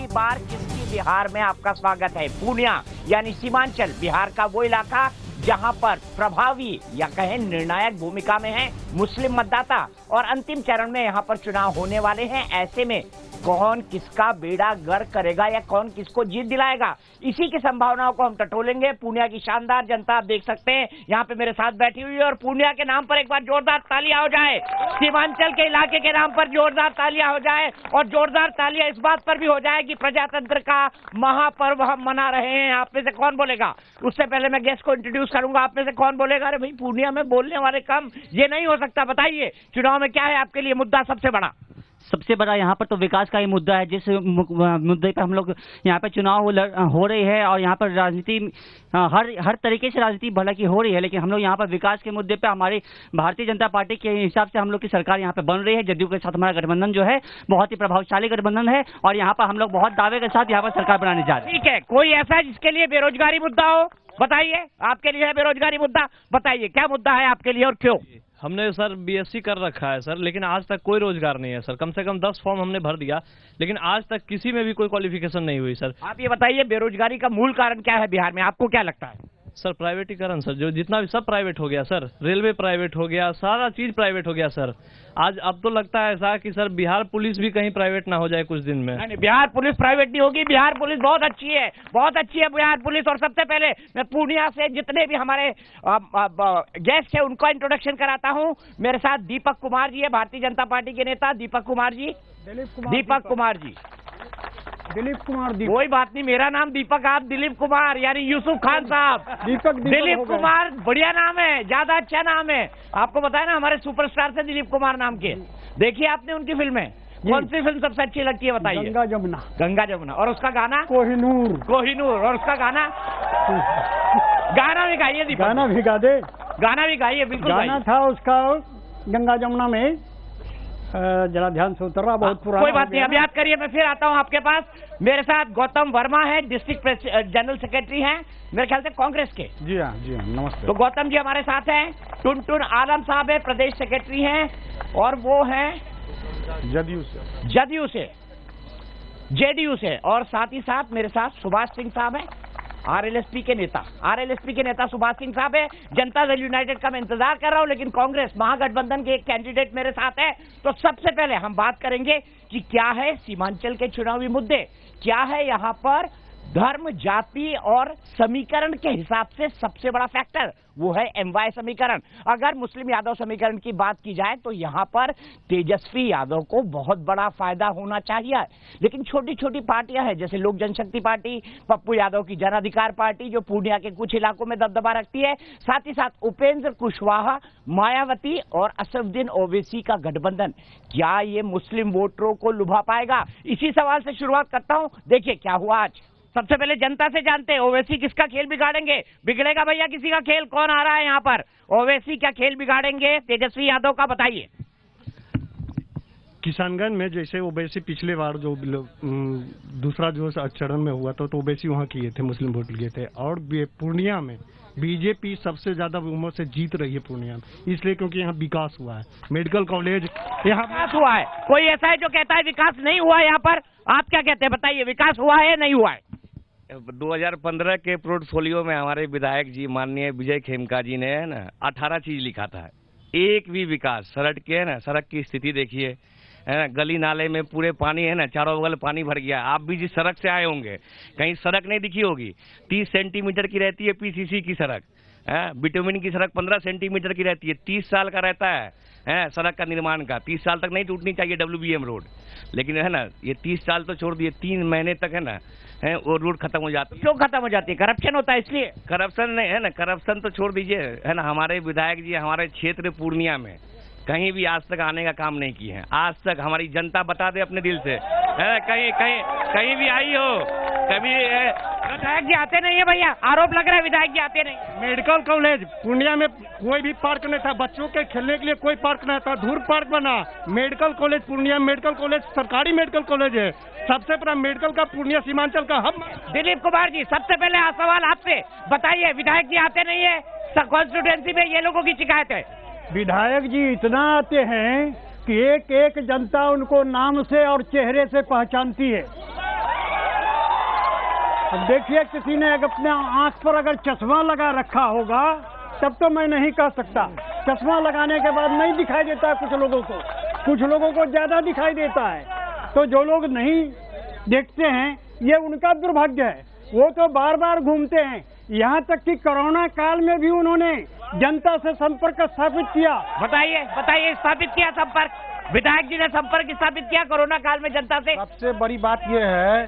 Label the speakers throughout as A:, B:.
A: की बार किसकी बिहार में आपका स्वागत है। पूर्णिया यानी सीमांचल बिहार का वो इलाका जहां पर प्रभावी या कहें निर्णायक भूमिका में है मुस्लिम मतदाता और अंतिम चरण में यहां पर चुनाव होने वाले हैं। ऐसे में कौन किसका बेड़ा गर्क करेगा या कौन किसको जीत दिलाएगा, इसी की संभावनाओं को हम टटोलेंगे। पूर्णिया की शानदार जनता आप देख सकते हैं यहाँ पे मेरे साथ बैठी हुई है और पूर्णिया के नाम पर एक बार जोरदार तालियां हो जाए, सीमांचल के इलाके के नाम पर जोरदार तालियां हो जाए और जोरदार तालियां इस बात पर भी हो जाए कि प्रजातंत्र का महापर्व हम मना रहे हैं। आप में से कौन बोलेगा? उससे पहले मैं गेस्ट को इंट्रोड्यूस करूंगा। आप में से कौन बोलेगा अरे भाई पूर्णिया में बोलने वाले कम, ये नहीं हो सकता। बताइए चुनाव में क्या है आपके लिए मुद्दा सबसे बड़ा?
B: सबसे बड़ा यहाँ पर तो विकास का ही मुद्दा है, जिस मुद्दे पर हम लोग यहाँ पे चुनाव हो रही है और यहाँ पर राजनीति हर तरीके से राजनीति भला की हो रही है, लेकिन हम लोग यहाँ पर विकास के मुद्दे पे हमारी भारतीय जनता पार्टी के हिसाब से हम लोग की सरकार यहाँ पे बन रही है। जदयू के साथ हमारा गठबंधन जो है बहुत ही प्रभावशाली गठबंधन है और यहाँ पर हम लोग बहुत दावे के साथ यहाँ पर सरकार बनाने जा रहे हैं।
A: ठीक है, कोई ऐसा जिसके लिए बेरोजगारी मुद्दा हो? बताइए, आपके लिए है बेरोजगारी मुद्दा? बताइए क्या मुद्दा है आपके लिए और क्यों?
C: हमने सर बीएससी कर रखा है सर, लेकिन आज तक कोई रोजगार नहीं है सर। कम से कम 10 फॉर्म हमने भर दिया, लेकिन आज तक किसी में भी कोई क्वालिफिकेशन नहीं हुई सर।
A: आप ये बताइए बेरोजगारी का मूल कारण क्या है बिहार में, आपको क्या लगता है?
C: सर प्राइवेटीकरण सर, जो जितना भी सब प्राइवेट हो गया सर, रेलवे प्राइवेट हो गया, सारा चीज प्राइवेट हो गया सर। आज अब तो लगता है ऐसा कि सर बिहार पुलिस भी कहीं प्राइवेट ना हो जाए कुछ दिन में।
A: नहीं, बिहार पुलिस प्राइवेट नहीं होगी। बिहार पुलिस बहुत अच्छी है, बहुत अच्छी है बिहार पुलिस। और सबसे पहले मैं पूर्णिया से जितने भी हमारे गेस्ट है उनका इंट्रोडक्शन कराता हूं। मेरे साथ दीपक कुमार जी है, भारतीय जनता पार्टी के नेता। दीपक कुमार जी, दीपक कुमार जी,
D: दिलीप कुमार।
A: कोई बात नहीं, मेरा नाम दीपक, आप दिलीप कुमार यानी यूसुफ खान साहब।
D: दीपक
A: दिलीप कुमार बढ़िया नाम है, ज्यादा अच्छा नाम है। आपको बताया ना हमारे सुपरस्टार से दिलीप कुमार नाम के। देखिए आपने उनकी फिल्में, कौन सी फिल्म सबसे अच्छी लगती है बताइए?
D: गंगा जमुना।
A: गंगा जमुना। और उसका गाना
D: कोहिनूर।
A: कोहिनूर। और उसका गाना गाना भी गाइए दीपक।
D: गाना भी गा दे।
A: गाना भी गाइए, बिल्कुल
D: गाना था उसका गंगा जमुना में, जरा ध्यान से उतर रहा, बहुत पुराना।
A: कोई बात नहीं, अब याद करिए। मैं फिर आता हूं आपके पास। मेरे साथ गौतम वर्मा है, डिस्ट्रिक्ट जनरल सेक्रेटरी हैं मेरे ख्याल से कांग्रेस के।
D: जी हाँ, जी हाँ, नमस्ते।
A: तो गौतम जी हमारे साथ हैं। टुनटुन आलम साहब है, प्रदेश सेक्रेटरी हैं और वो हैं जदयू से, जेडीयू से। और साथ ही साथ मेरे साथ सुभाष सिंह साहब हैं, आरएलएसपी के नेता। आरएलएसपी के नेता सुभाष सिंह साहब है। जनता दल यूनाइटेड का मैं इंतजार कर रहा हूं, लेकिन कांग्रेस महागठबंधन के एक कैंडिडेट मेरे साथ है। तो सबसे पहले हम बात करेंगे कि क्या है सीमांचल के चुनावी मुद्दे, क्या है यहाँ पर धर्म, जाति और समीकरण के हिसाब से सबसे बड़ा फैक्टर, वो है एमवाय समीकरण। अगर मुस्लिम यादव समीकरण की बात की जाए तो यहाँ पर तेजस्वी यादव को बहुत बड़ा फायदा होना चाहिए, लेकिन छोटी छोटी पार्टियां हैं जैसे लोक जनशक्ति पार्टी, पप्पू यादव की जन अधिकार पार्टी जो पूर्णिया के कुछ इलाकों में दबदबा रखती है, साथ ही साथ उपेंद्र कुशवाहा, मायावती और असदुद्दीन ओवैसी का गठबंधन, क्या ये मुस्लिम वोटरों को लुभा पाएगा? इसी सवाल से शुरुआत करता हूं। देखिए क्या हुआ आज। सबसे पहले जनता से जानते हैं ओवैसी किसका खेल बिगाड़ेंगे। बिगड़ेगा भैया किसी का खेल? कौन आ रहा है यहाँ पर? ओवैसी क्या खेल बिगाड़ेंगे तेजस्वी यादव का, बताइए।
E: किसानगंज में जैसे ओवैसी पिछले बार जो दूसरा जो चरण में हुआ था तो ओवैसी वहाँ किए थे, मुस्लिम वोट लिए थे। और पूर्णिया में बीजेपी सबसे ज्यादा उम्र से जीत रही है पूर्णिया में, इसलिए क्योंकि यहाँ विकास हुआ है, मेडिकल कॉलेज यहाँ
A: विकास हुआ है। कोई ऐसा है जो कहता है विकास नहीं हुआ है यहाँ पर? आप क्या कहते हैं बताइए, विकास हुआ है नहीं हुआ है?
F: 2015 के पोर्टफोलियो में हमारे विधायक जी माननीय विजय खेमका जी ने है ना 18 चीज लिखा था, एक भी विकास। सड़क के है ना, सड़क की स्थिति देखिए है ना, गली नाले में पूरे पानी है ना, चारों बगल पानी भर गया। आप भी जिस सड़क से आए होंगे कहीं सड़क नहीं दिखी होगी। 30 सेंटीमीटर की रहती है पीसीसी की सड़क, बिटुमिन की सड़क 15 सेंटीमीटर की रहती है। 30 साल का रहता है सड़क का निर्माण का, 30 साल तक नहीं टूटनी चाहिए WBM रोड, लेकिन है ना ये 30 साल तो छोड़ दिए, 3 महीने तक है ना वो रोड खत्म हो जाती है।
A: क्यों खत्म हो जाती है? करप्शन होता है इसलिए?
F: करप्शन नहीं है ना, करप्शन तो छोड़ दीजिए है ना। हमारे विधायक जी हमारे क्षेत्र पूर्णिया में कहीं भी आज तक आने का काम नहीं किए हैं। आज तक हमारी जनता बता दे अपने दिल से, है कहीं कहीं कहीं भी आई हो कभी?
A: विधायक जी आते नहीं है भैया, आरोप लग रहा है विधायक जी आते नहीं।
E: मेडिकल कॉलेज पूर्णिया में कोई भी पार्क नहीं था, बच्चों के खेलने के लिए कोई पार्क नहीं था, धूर पार्क बना। Medical college Purnia medical college सरकारी मेडिकल कॉलेज है, सबसे बड़ा मेडिकल का पूर्णिया सीमांचल का हब।
A: दिलीप कुमार जी सबसे पहले सवाल आपसे, बताइए विधायक जी आते नहीं है कॉन्स्टिट्यूएंसी में, ये लोगों की शिकायत है।
D: विधायक जी इतना आते हैं कि एक एक जनता उनको नाम से और चेहरे से पहचानती है। अब देखिए, किसी ने अगर अपने आंख पर अगर चश्मा लगा रखा होगा तब तो मैं नहीं कह सकता। चश्मा लगाने के बाद नहीं दिखाई देता है कुछ लोगों को ज्यादा दिखाई देता है। तो जो लोग नहीं देखते हैं ये उनका दुर्भाग्य है, वो तो बार बार घूमते हैं। यहाँ तक कि कोरोना काल में भी उन्होंने जनता से संपर्क स्थापित किया।
A: बताइए स्थापित किया संपर्क, विधायक जी ने संपर्क स्थापित किया कोरोना काल में जनता से।
G: सबसे बड़ी बात यह है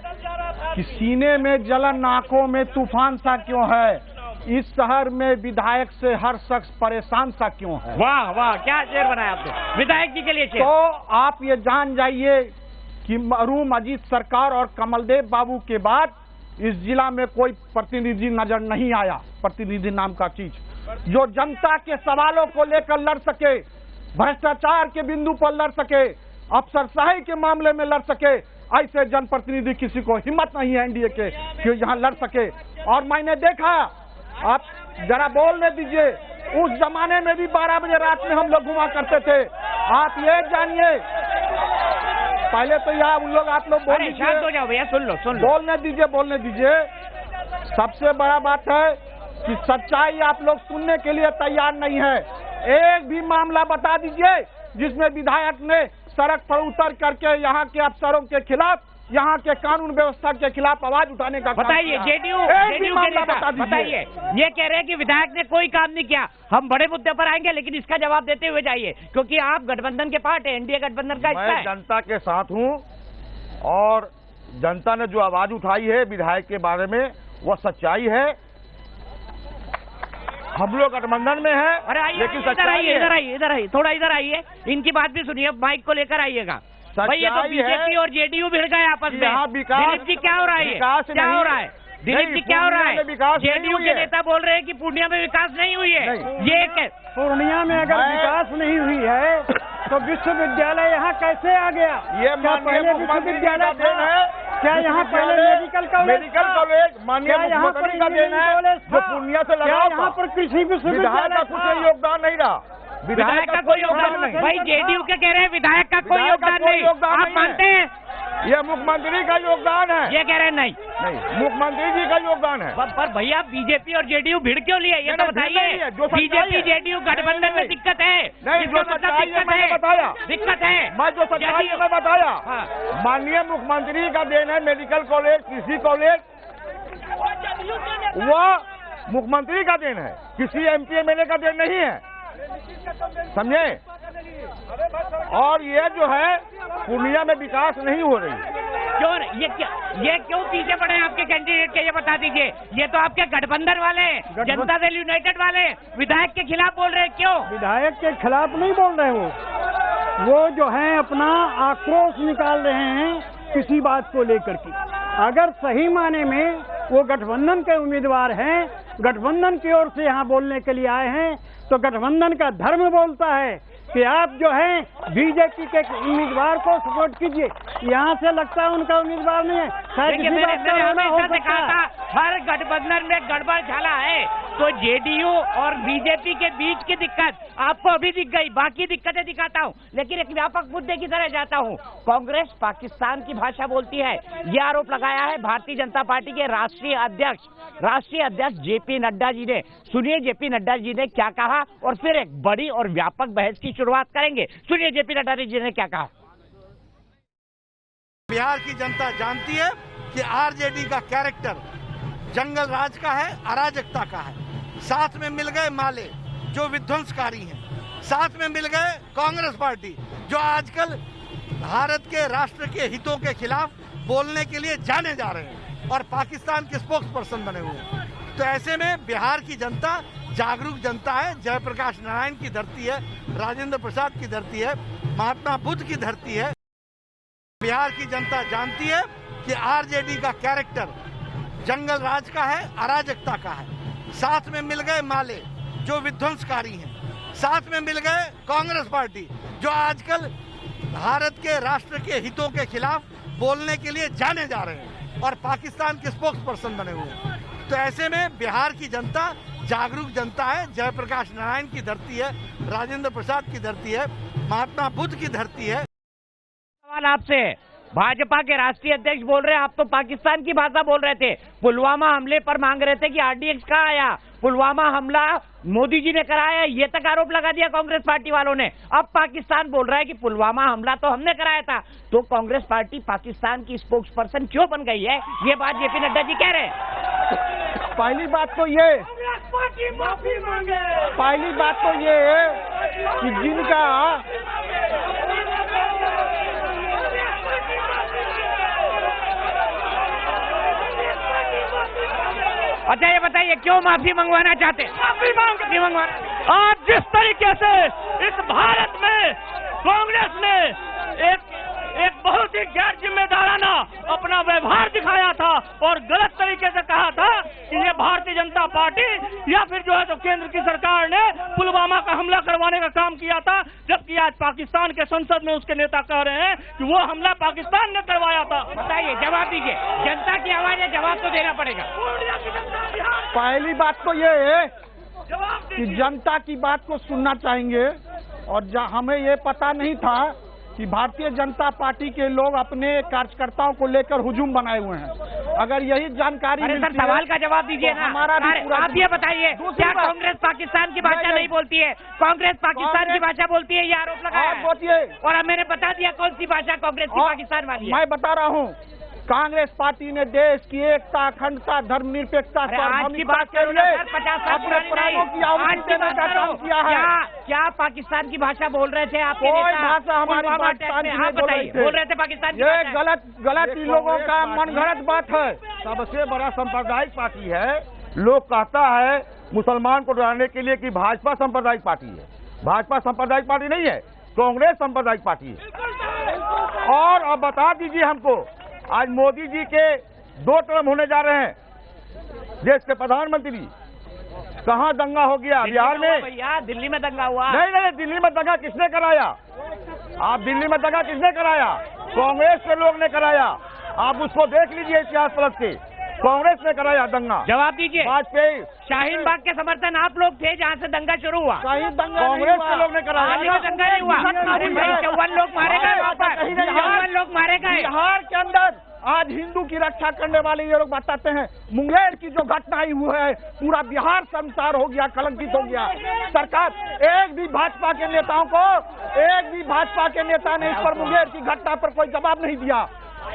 G: कि सीने में जलन, आंखों में तूफान सा क्यों है? इस शहर में विधायक से हर शख्स परेशान सा क्यों है?
A: वाह वाह, क्या शेर बनाया आपने विधायक जी के लिए शेर।
G: तो आप ये जान जाइए कि मरहूम अजीत सरकार और कमलदेव बाबू के बाद इस जिला में कोई प्रतिनिधि नजर नहीं आया, प्रतिनिधि नाम का चीज जो जनता के सवालों को लेकर लड़ सके, भ्रष्टाचार के बिंदु पर लड़ सके, अफसरशाही के मामले में लड़ सके। ऐसे जनप्रतिनिधि किसी को हिम्मत नहीं है एनडीए के कि यहाँ लड़ सके। और मैंने देखा, आप जरा बोलने दीजिए, उस जमाने में भी 12 बजे रात में हम लोग घुमा करते थे। आप ये जानिए, पहले तो यहाँ उन लोग आप लोग बोल दीजिए,
A: शांत हो जाओ भैया, सुन लो।
G: बोलने दीजिए। सबसे बड़ा बात है कि सच्चाई आप लोग सुनने के लिए तैयार नहीं है। एक भी मामला बता दीजिए जिसमें विधायक ने सड़क पर उतर करके यहाँ के अफसरों के खिलाफ, यहाँ के कानून व्यवस्था के खिलाफ आवाज उठाने का।
A: बताइए जेडीयू के नेता बताइए, ये कह रहे हैं कि विधायक ने कोई काम नहीं किया। हम बड़े मुद्दे पर आएंगे लेकिन इसका जवाब देते हुए जाइए, क्योंकि आप गठबंधन के पार्ट है, एनडीए गठबंधन का हिस्सा है।
G: जनता के साथ हूँ और जनता ने जो आवाज उठाई है विधायक के बारे में वो सच्चाई है। हम लोग गठबंधन में हैं, लेकिन सच्चाई है।
A: इधर आइए, थोड़ा इधर आइए, इनकी बात भी सुनिए, माइक को लेकर आइएगा। भाई ये तो बीजेपी और जेडीयू भिड़ गए आपस में। दिलीप जी क्या हो रहा है? क्या हो रहा है दिलीप जी, क्या हो रहा है? जेडीयू के नेता बोल रहे हैं कि पूर्णिया में विकास नहीं हुई है। ये
D: पूर्णिया में अगर विकास नहीं हुई है तो विश्वविद्यालय यहाँ कैसे आ गया?
G: ये
D: पहले विश्वविद्यालय है क्या? यहाँ पहले मेडिकल कॉलेज
G: माननीय मुख्यमंत्री का देना है जो पूर्णिया से लगा।
D: यहाँ पर कृषि विश्वविद्यालय
G: का कुछ योगदान नहीं रहा,
A: विधायक का कोई योगदान नहीं। भाई जेडीयू के कह रहे हैं विधायक का कोई योगदान नहीं, आप मानते हैं?
G: ये मुख्यमंत्री का योगदान है।
A: ये कह रहे हैं नहीं,
G: मुख्यमंत्री जी का योगदान है।
A: पर भैया बीजेपी और जेडीयू भिड़ क्यों लिए ये तो बताइए। बीजेपी जेडीयू गठबंधन में दिक्कत है, दिक्कत है।
G: मैं जो सच्चाई में बताया, माननीय मुख्यमंत्री का देन है। मेडिकल कॉलेज, कृषि कॉलेज, वह मुख्यमंत्री का देन है, किसी एमपी एमएलए का देन नहीं है, समझे? और ये जो है पूर्णिया में विकास नहीं हो रही।
A: ये क्यों पीछे पड़े हैं आपके कैंडिडेट के, ये बता दीजिए। ये तो आपके गठबंधन वाले, जनता दल यूनाइटेड वाले विधायक के खिलाफ बोल रहे हैं। क्यों?
D: विधायक के खिलाफ नहीं बोल रहे, वो जो है अपना आक्रोश निकाल रहे हैं किसी बात को लेकर के। अगर सही माने में वो गठबंधन के उम्मीदवार हैं, गठबंधन की ओर से यहाँ बोलने के लिए आए हैं, तो गठबंधन का धर्म बोलता है कि आप जो है बीजेपी के उम्मीदवार को सपोर्ट कीजिए। यहाँ से लगता है उनका उम्मीदवार नहीं है, शायद किसी बात का हो सकता है।
A: हर गठबंधन में गड़बड़ झाला है, तो जेडीयू और बीजेपी के बीच की दिक्कत आपको अभी दिख गई, बाकी दिक्कतें दिखाता हूँ। लेकिन एक व्यापक मुद्दे की तरह जाता हूँ। कांग्रेस पाकिस्तान की भाषा बोलती है, ये आरोप लगाया है भारतीय जनता पार्टी के राष्ट्रीय अध्यक्ष जेपी नड्डा जी ने। सुनिए जेपी नड्डा जी ने क्या कहा और फिर एक बड़ी और व्यापक बहस की शुरुआत करेंगे। सुनिए जेपी नड्डा जी ने क्या कहा।
H: बिहार की जनता जानती है कि आरजेडी का कैरेक्टर जंगल राज का है, अराजकता का है। साथ में मिल गए माले जो विध्वंसकारी हैं, साथ में मिल गए कांग्रेस पार्टी जो आजकल भारत के राष्ट्र के हितों के खिलाफ बोलने के लिए जाने जा रहे हैं और पाकिस्तान के स्पोक्स पर्सन बने हुए हैं। तो ऐसे में बिहार की जनता जागरूक जनता है। जयप्रकाश नारायण की धरती है, राजेंद्र प्रसाद की धरती है, महात्मा बुद्ध की धरती है। बिहार की जनता जानती है कि आरजेडी का कैरेक्टर जंगल राज का है, अराजकता का है। साथ में मिल गए माले जो विध्वंसकारी हैं, साथ में मिल गए कांग्रेस पार्टी जो आजकल भारत के राष्ट्र के हितों के खिलाफ बोलने के लिए जाने जा रहे हैं और पाकिस्तान के स्पोक्स पर्सन बने हुए हैं। तो ऐसे में बिहार की जनता जागरूक जनता है। जयप्रकाश नारायण की धरती है, राजेंद्र प्रसाद की धरती है, महात्मा बुद्ध की धरती है।
A: सवाल आपसे, भाजपा के राष्ट्रीय अध्यक्ष बोल रहे हैं, आप तो पाकिस्तान की भाषा बोल रहे थे। पुलवामा हमले पर मांग रहे थे कि आरडीएक्स कहाँ आया, पुलवामा हमला मोदी जी ने कराया, ये तक आरोप लगा दिया कांग्रेस पार्टी वालों ने। अब पाकिस्तान बोल रहा है कि पुलवामा हमला तो हमने कराया था। तो कांग्रेस पार्टी पाकिस्तान की स्पोक्स पर्सन क्यों बन गई है, ये बात जेपी नड्डा जी कह रहे हैं।
G: पहली बात तो ये है कि जिनका
A: अच्छा ये बताइए क्यों माफी मंगवाना चाहते हैं? माफी मंगवाना।
C: आज जिस तरीके से इस भारत में कांग्रेस ने एक बहुत ही गैर जिम्मेदाराना अपना व्यवहार दिखाया था और गलत तरीके से कहा था कि ये भारतीय जनता पार्टी या फिर जो है तो केंद्र की सरकार ने पुलवामा का हमला करवाने का काम किया था, जबकि आज पाकिस्तान के संसद में उसके नेता कह रहे हैं कि वो हमला पाकिस्तान ने करवाया था।
A: बताइए, जवाब दीजिए, जनता की आवाज है, जवाब तो देना पड़ेगा।
G: पहली बात तो ये है कि जनता की बात को सुनना चाहेंगे और हमें ये पता नहीं था कि भारतीय जनता पार्टी के लोग अपने कार्यकर्ताओं को लेकर हुजूम बनाए हुए हैं। अगर यही जानकारी
A: अरे सर, सवाल का जवाब दीजिए
G: तो
A: ना।
G: हमारा भी पूरा
A: आप ये बताइए, क्या कांग्रेस पाकिस्तान की भाषा नहीं बोलती है? कांग्रेस पाकिस्तान की भाषा बोलती है, ये आरोप लगाया है। और अब मैंने बता दिया कौन सी भाषा कांग्रेस की पाकिस्तान वाली है।
G: मैं बता रहा हूँ, कांग्रेस पार्टी ने देश की एकता, अखंडता, धर्मनिरपेक्षता, सार्वभौमिकता के लिए अपने प्राणों की आहुति देने का काम किया है।
A: क्या पाकिस्तान की भाषा बोल रहे थे आपके
G: कोई
A: नेता?
G: भाषा हमारी पाकिस्तान की नहीं
A: बोल रहे थे पाकिस्तान की
G: ये
A: भाषा।
G: गलत इन लोगों का मनगढ़ंत बात है।
I: सबसे बड़ा सांप्रदायिक पार्टी है। लोग कहता है मुसलमान को डराने के लिए कि भाजपा सांप्रदायिक पार्टी है। भाजपा सांप्रदायिक पार्टी नहीं है, कांग्रेस सांप्रदायिक पार्टी है। और अब बता दीजिए हमको, आज मोदी जी के 2 टर्म होने जा रहे हैं देश के प्रधानमंत्री, कहां दंगा हो गया? बिहार में
A: भैया, दिल्ली में दंगा हुआ।
I: नहीं, दिल्ली में दंगा किसने कराया? आप दिल्ली में दंगा किसने कराया? कांग्रेस के लोग ने कराया। आप उसको देख लीजिए, इतिहास पलट के, कांग्रेस ने कराया दंगा।
A: जवाब दीजिए।
I: वाजपेयी,
A: शाहीन बाग के समर्थन आप लोग थे जहाँ से दंगा शुरू हुआ।
G: कहीं दंगा
I: कांग्रेस के लोग ने कराया।
A: दिल्ली में दंगा नहीं हुआ। अरे भाई, 54 लोग मारे गए वहाँ पर, 54 लोग मारे गए।
G: बिहार के अंदर आज हिंदू की रक्षा करने वाले ये लोग बताते हैं, मुंगेर की जो घटना हुई है, पूरा बिहार संसार हो गया, कलंकित हो गया। सरकार, एक भी भाजपा के नेता ने इस पर मुंगेर की घटना पर कोई जवाब नहीं दिया।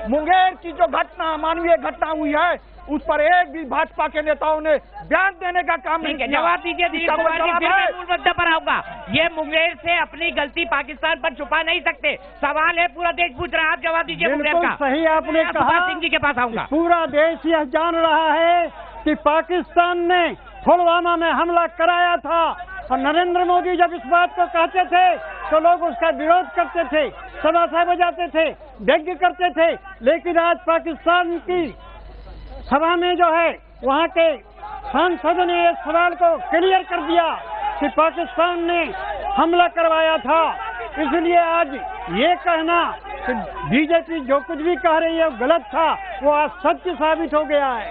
G: मुंगेर की जो घटना, मानवीय घटना हुई है, उस पर एक भी भाजपा के नेताओं ने बयान देने का काम नहीं किया।
A: जवाब दीजिए दिलीप कुमार जी, फिर मैं मूल मुद्दे पर आऊंगा। ये मुंगेर से अपनी गलती पाकिस्तान पर छुपा नहीं सकते। सवाल है, पूरा देश पूछ रहा है, आप जवाब दीजिए मुंगेर का।
D: सही आपने कहा।
A: सुभाष सिंह जी के पास आऊंगा।
D: पूरा देश यह जान रहा है कि पाकिस्तान ने पुलवामा में हमला कराया था और नरेंद्र मोदी जब इस बात को कहते थे तो लोग उसका विरोध करते थे, सभा बजाते थे, व्यंग्य करते थे। लेकिन आज पाकिस्तान की सभा में जो है, वहाँ के सांसदों ने इस सवाल को क्लियर कर दिया कि पाकिस्तान ने हमला करवाया था। इसलिए आज ये कहना कि बीजेपी जो कुछ भी कह रही है वो गलत था, वो आज सत्य साबित हो गया है।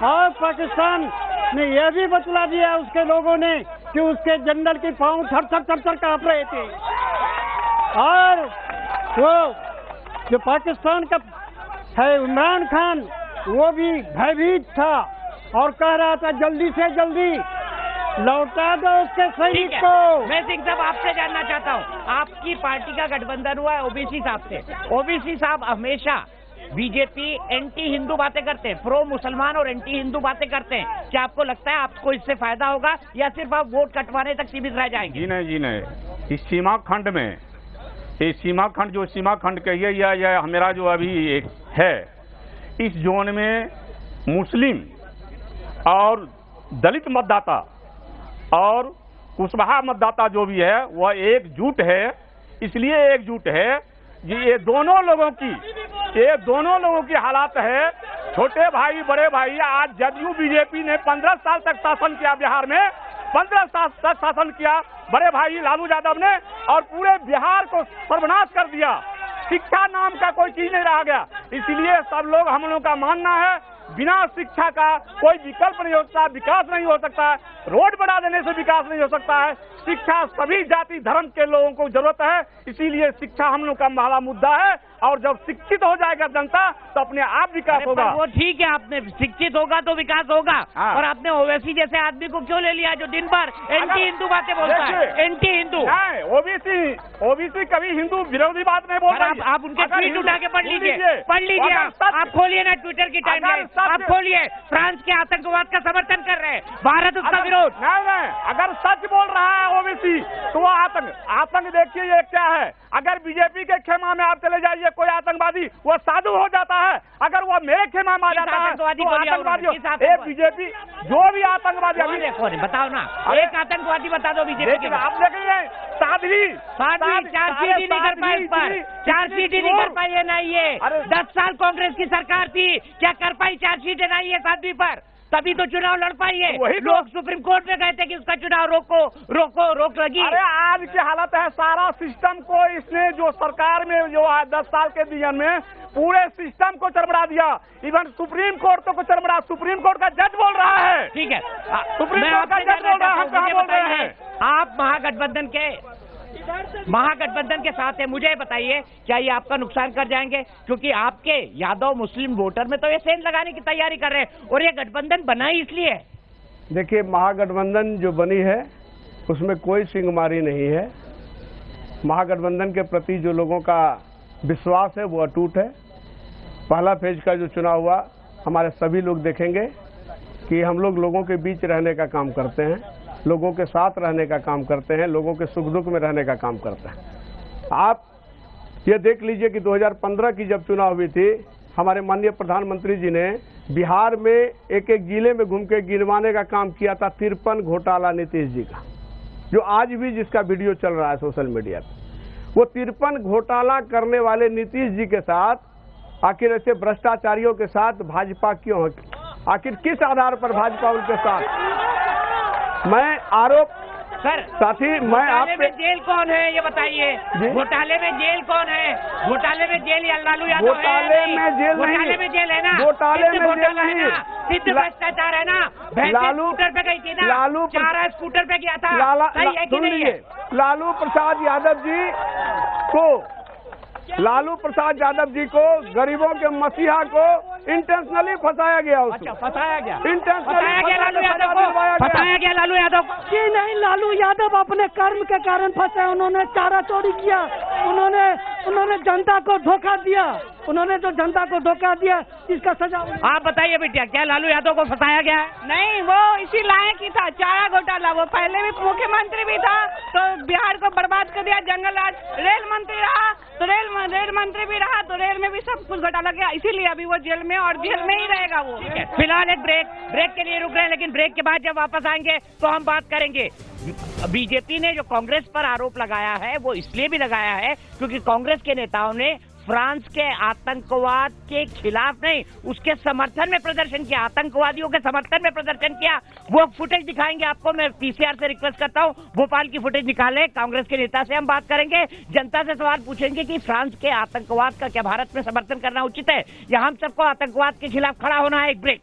D: और पाकिस्तान ने यह भी बतला दिया उसके लोगों ने कि उसके जनरल की पाँव थर-थर कांप रहे थे। और वो जो पाकिस्तान का है इमरान खान, वो भी भयभीत था और कह रहा था जल्दी से जल्दी लौटा दो उसके सैनिक को।
A: मैं सिंह साहब आपसे जानना चाहता हूँ, आपकी पार्टी का गठबंधन हुआ है ओबीसी साहब से। ओबीसी साहब हमेशा बीजेपी एंटी हिंदू बातें करते हैं, प्रो मुसलमान और एंटी हिंदू बातें करते हैं। क्या आपको लगता है आपको इससे फायदा होगा या सिर्फ आप वोट कटवाने तक सीमित रह जाएंगे?
I: जी नहीं, इस सीमा खंड में, इस सीमा खंड जो सीमा खंड कहिए या मेरा जो अभी एक है, इस जोन में मुस्लिम और दलित मतदाता और कुशवाहा मतदाता जो भी है वह एकजुट है। इसलिए एकजुट है कि ये दोनों लोगों की हालात है, छोटे भाई बड़े भाई। आज जदयू बीजेपी ने 15 साल तक शासन किया बिहार में, 15 साल तक शासन किया बड़े भाई लालू यादव ने, और पूरे बिहार को सर्वनाश कर दिया। शिक्षा नाम का कोई चीज नहीं रह गया। इसलिए सब लोग, हम लोगों का मानना है, बिना शिक्षा का कोई विकल्प नहीं हो सकता, विकास नहीं हो सकता है। रोड बढ़ा देने से विकास नहीं हो सकता है। शिक्षा सभी जाति धर्म के लोगों को जरूरत है, इसीलिए शिक्षा हम लोग का बड़ा मुद्दा है। और जब शिक्षित हो जाएगा जनता तो अपने आप विकास होगा।
A: वो ठीक है, आपने शिक्षित होगा तो विकास होगा। और आपने ओवैसी जैसे आदमी को क्यों ले लिया जो दिन भर एंटी हिंदू बातें बोलता है? एंटी हिंदू
I: ओबीसी कभी हिंदू विरोधी बात नहीं बोलता।
A: आप उनके ट्वीट उठा के पढ़ लीजिए आप खोलिए ना ट्विटर की टाइमलाइन, आप खोलिए। फ्रांस के आतंकवाद का समर्थन कर रहे हैं, भारत उसका विरोध।
I: नहीं, अगर सच बोल रहा है ओबीसी तो वो आतंक देखिए ये क्या है। अगर बीजेपी के खेमा में आप चले जाइए कोई आतंकवादी, वो साधु हो जाता है। अगर वो मेरे खेमा में आ जाता है तो आतंकवादी बीजेपी जो भी आतंकवादी अभी
A: देखो बताओ ना, एक आतंकवादी बता दो बीजेपी के।
I: आप देखेंगे साध्वी
A: चार्जशीट ही नहीं कर पाई, इस पर चार्जशीट ही नहीं कर पाई है ना। ये 10 साल कांग्रेस की सरकार थी, क्या कर पाई चार्जशीट है ना ये साध्वी पर? तभी तो चुनाव लड़ पाई है। लोग सुप्रीम कोर्ट में गए थे कि उसका चुनाव रोक लगी।
I: अरे आज की हालत है, सारा सिस्टम को इसने जो सरकार में जो 10 साल के दियन में पूरे सिस्टम को चरमरा दिया। इवन सुप्रीम कोर्ट को चरमरा, सुप्रीम कोर्ट का जज बोल रहा है।
A: ठीक है,
I: सुप्रीम कोर्ट का जज बोल रहा है, हम कहाँ बोल रहे हैं?
A: आप महागठबंधन के साथ है, मुझे बताइए क्या ये आपका नुकसान कर जाएंगे? क्योंकि आपके यादव मुस्लिम वोटर में तो ये सेंध लगाने की तैयारी कर रहे हैं और ये गठबंधन बना ही इसलिए है।
J: देखिए, महागठबंधन जो बनी है उसमें कोई सिंगमारी नहीं है। महागठबंधन के प्रति जो लोगों का विश्वास है वो अटूट है। पहला फेज का जो चुनाव हुआ, हमारे सभी लोग देखेंगे कि हम लोग लोगों के बीच रहने का काम करते हैं, लोगों के साथ रहने का काम करते हैं, लोगों के सुख दुख में रहने का काम करते हैं। आप ये देख लीजिए कि 2015 की जब चुनाव हुई थी, हमारे माननीय प्रधानमंत्री जी ने बिहार में एक एक जिले में घूम के गिनवाने का काम किया था 53 घोटाला नीतीश जी का, जो आज भी जिसका वीडियो चल रहा है सोशल मीडिया पर। वो 53 घोटाला करने वाले नीतीश जी के साथ आखिर ऐसे भ्रष्टाचारियों के साथ भाजपा क्यों है? आखिर किस आधार पर भाजपा उनके साथ? मैं आरोप
A: सर
J: साथी, मैं आपसे
A: जेल कौन है ये बताइए? घोटाले में जेल कौन है? घोटाले में जेल या लालू यादव है?
J: घोटाले में जेल नहीं,
A: घोटाले में जेल है ना?
J: घोटाले में जेल नहीं,
A: सिद्ध भ्रष्टाचार है ना? लालू स्कूटर पे गई थी ना?
J: लालू
A: चारा स्कूटर पे गया था, सही है कि नहीं है?
J: लालू प्रसाद यादव जी को गरीबों के मसीहा को इंटेंशनली फंसाया गया।
A: अच्छा, फंसाया गया
J: लालू यादव को।
D: जी नहीं, लालू यादव अपने कर्म के कारण फंसे। उन्होंने चारा चोरी किया, उन्होंने जनता को धोखा दिया, उन्होंने जो जनता को धोखा दिया इसका सजा।
A: आप बताइए बेटिया, क्या लालू यादव को फंसाया गया है?
K: नहीं, वो इसी लायक ही था। चारा घोटाला, वो पहले भी मुख्यमंत्री भी था तो बिहार को बर्बाद कर दिया। जंगल राज, रेल मंत्री रहा तो रेल मंत्री भी रहा तो रेल में भी सब कुछ घोटाला किया, इसीलिए अभी वो जेल में और जेल में ही रहेगा वो।
A: फिलहाल एक ब्रेक के लिए रुक रहे हैं, लेकिन ब्रेक के बाद जब वापस आएंगे तो हम बात करेंगे। बीजेपी ने जो कांग्रेस पर आरोप लगाया है वो इसलिए भी लगाया है क्योंकि कांग्रेस के नेताओं ने फ्रांस के आतंकवाद के खिलाफ नहीं, उसके समर्थन में प्रदर्शन किया, आतंकवादियों के समर्थन में प्रदर्शन किया। वो फुटेज दिखाएंगे आपको। मैं पीसीआर से रिक्वेस्ट करता हूं भोपाल की फुटेज निकालें। कांग्रेस के नेता से हम बात करेंगे, जनता से सवाल पूछेंगे कि फ्रांस के आतंकवाद का क्या भारत में समर्थन करना उचित है या हम सबको आतंकवाद के खिलाफ खड़ा होना है। एक ब्रेक।